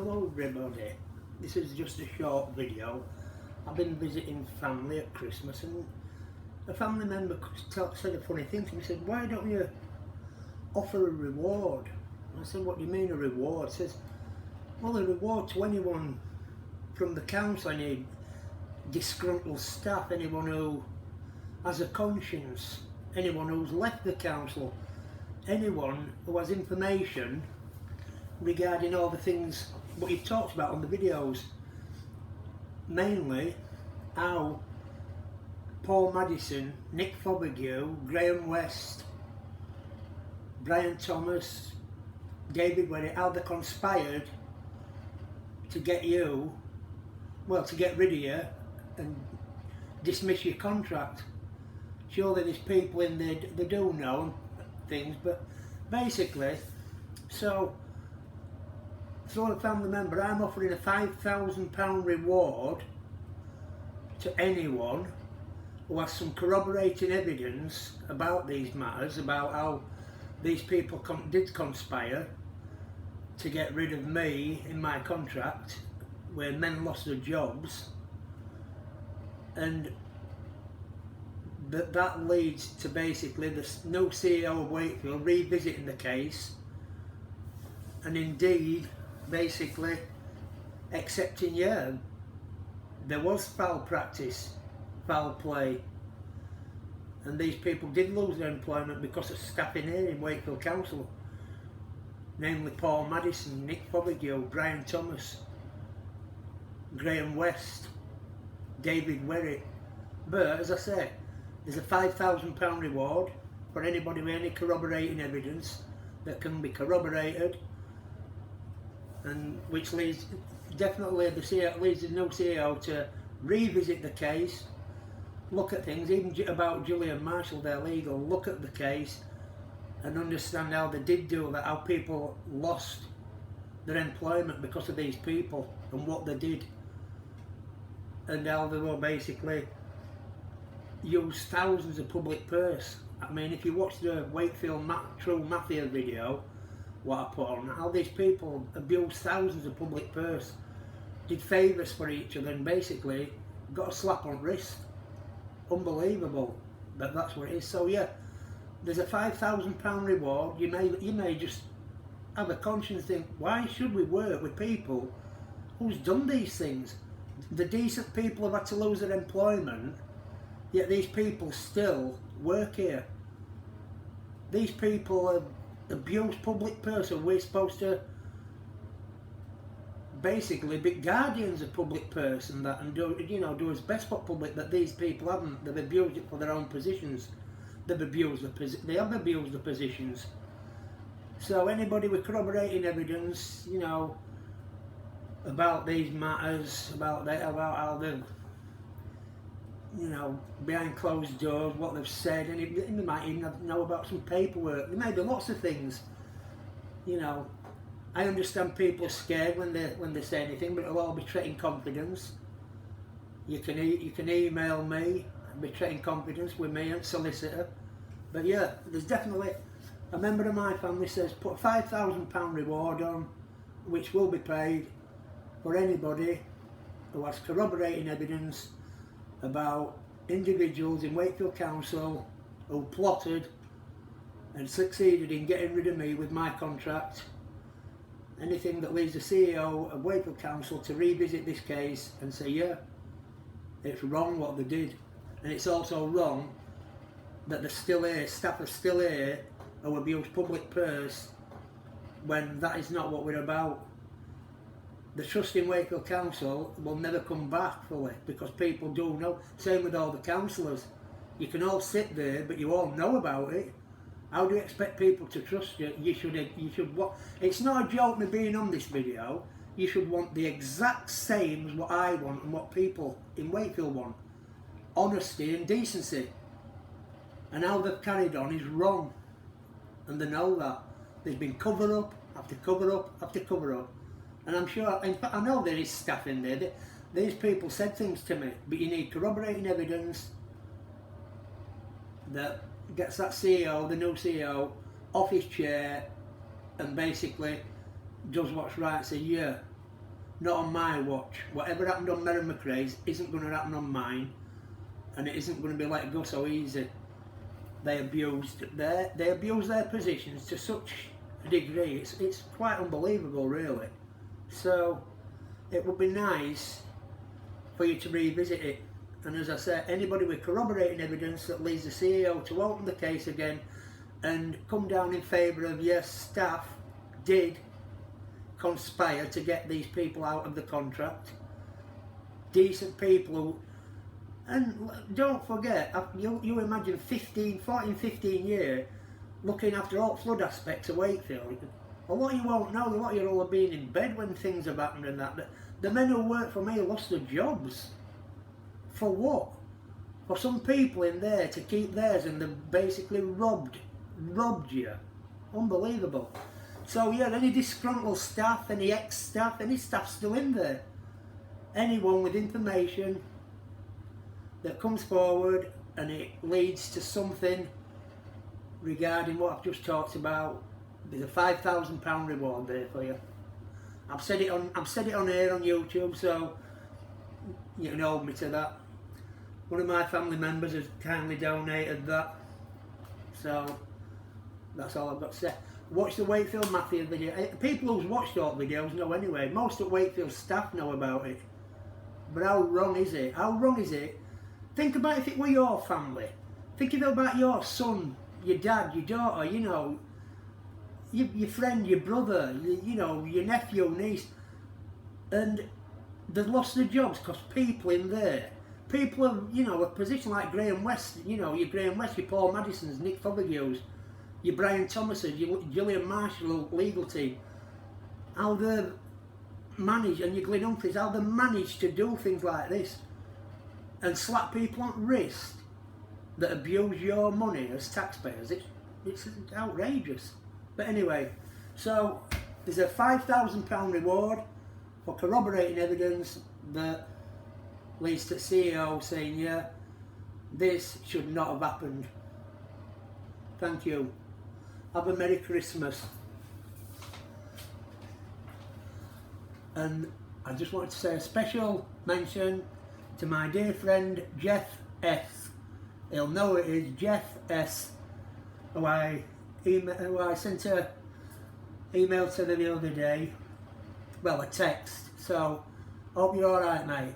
Hello everybody, this is just a short video. I've been visiting family at Christmas and a family member said a funny thing to me. He said, why don't you offer a reward? I said, what do you mean a reward? He says, well, a reward to anyone from the council, any disgruntled staff, anyone who has a conscience, anyone who's left the council, anyone who has information regarding all the things what he talked about on the videos, mainly how Paul Madison, Nick Fothergill, Graham West, Brian Thomas, David Werritt, how they conspired to get you, well, to get rid of you and dismiss your contract. Surely there's people in there, they do know things, but basically, so through a family member, I'm offering a £5,000 reward to anyone who has some corroborating evidence about these matters, about how these people did conspire to get rid of me in my contract, where men lost their jobs, and that leads to basically the new CEO of Wakefield revisiting the case and indeed basically accepting, yeah, there was foul practice, foul play, and these people did lose their employment because of staffing here in Wakefield Council, namely Paul Madison, Nick Fothergill, Brian Thomas, Graham West, David Werritt. But as I say, there's a £5,000 reward for anybody with any corroborating evidence that can be corroborated, and which leads definitely leads the new CEO to revisit the case, look at things, even about Gillian Marshall, their legal, look at the case and understand how they did do that, how people lost their employment because of these people and what they did, and how they will basically use thousands of public purse. I mean, if you watch the Wakefield True Mafia video, what I put on, how these people abused thousands of public purse, did favours for each other, and basically got a slap on the wrist. Unbelievable, but that's what it is. So yeah, there's a £5,000 reward. You may just have a conscience, think, why should we work with people who's done these things? The decent people have had to lose their employment, yet these people still work here. These people have abused public purse, and we're supposed to basically be guardians of public purse and that, and do as best for public. But these people haven't. They've abused it for their own positions. They have abused the positions. So anybody with corroborating evidence, about these matters, about how they've, behind closed doors, what they've said, and they might even know about some paperwork. There may be lots of things. I understand people are scared when they say anything, but it'll all be treating confidence. You can email me and be treating confidence with me and solicitor. But yeah, there's definitely a member of my family says put a £5,000 reward on, which will be paid for anybody who has corroborating evidence about individuals in Wakefield Council who plotted and succeeded in getting rid of me with my contract. Anything that leads the CEO of Wakefield Council to revisit this case and say, yeah, it's wrong what they did, and it's also wrong that they're still here, staff are still here who abuse public purse when that is not what we're about. The trust in Wakefield Council will never come back fully because people do know. Same with all the councillors. You can all sit there, but you all know about it. How do you expect people to trust you? You should what? It's not a joke me being on this video. You should want the exact same as what I want and what people in Wakefield want. Honesty and decency. And how they've carried on is wrong. And they know that. There's been cover up after cover up after cover up. And I'm sure, in fact, I know there is staff in there. These people said things to me, but you need corroborating evidence that gets that CEO, the new CEO, off his chair and basically does what's right. Say, yeah, Not on my watch. Whatever happened on Merrin McRae's isn't going to happen on mine, and it isn't going to be let go so easy. They abused their positions to such a degree. It's quite unbelievable, really. So it would be nice for you to revisit it. And as I said, anybody with corroborating evidence that leads the CEO to open the case again and come down in favour of, yes, staff did conspire to get these people out of the contract. Decent people who, and don't forget, you imagine 15 years looking after all flood aspects of Wakefield. Well, what you won't know, a lot of you all have been in bed when things have happened and that. The men who work for me lost their jobs. For what? For some people in there to keep theirs, and they've basically robbed you. Unbelievable. So yeah, any disgruntled staff, any ex-staff, any staff still in there. Anyone with information that comes forward and it leads to something regarding what I've just talked about, there's a £5,000 reward there for you. I've said it on here on YouTube, so you can hold me to that. One of my family members has kindly donated that, so that's all I've got to say. Watch the Wakefield Mafia video. People who's watched all videos know anyway. Most of Wakefield staff know about it. But how wrong is it? How wrong is it? Think about if it were your family. Think about your son, your dad, your daughter, you know, your friend, your brother, you know, your nephew, niece, and they've lost their jobs because people in there, people of, you know, a position like Graham West, you know, your Graham West, your Paul Madison's, Nick Fothergill's, your Brian Thomas's, your Gillian Marshall legal team, how they've managed, and your Glyn Humphreys, how they managed to do things like this and slap people on the wrist that abuse your money as taxpayers. It's outrageous. But anyway, so there's a £5,000 reward for corroborating evidence that leads to CEO saying, yeah, this should not have happened. Thank you. Have a Merry Christmas. And I just wanted to say a special mention to my dear friend Jeff S. He'll know it is Jeff S. who I sent an email to the other day. Well, a text. So, hope you're alright, mate.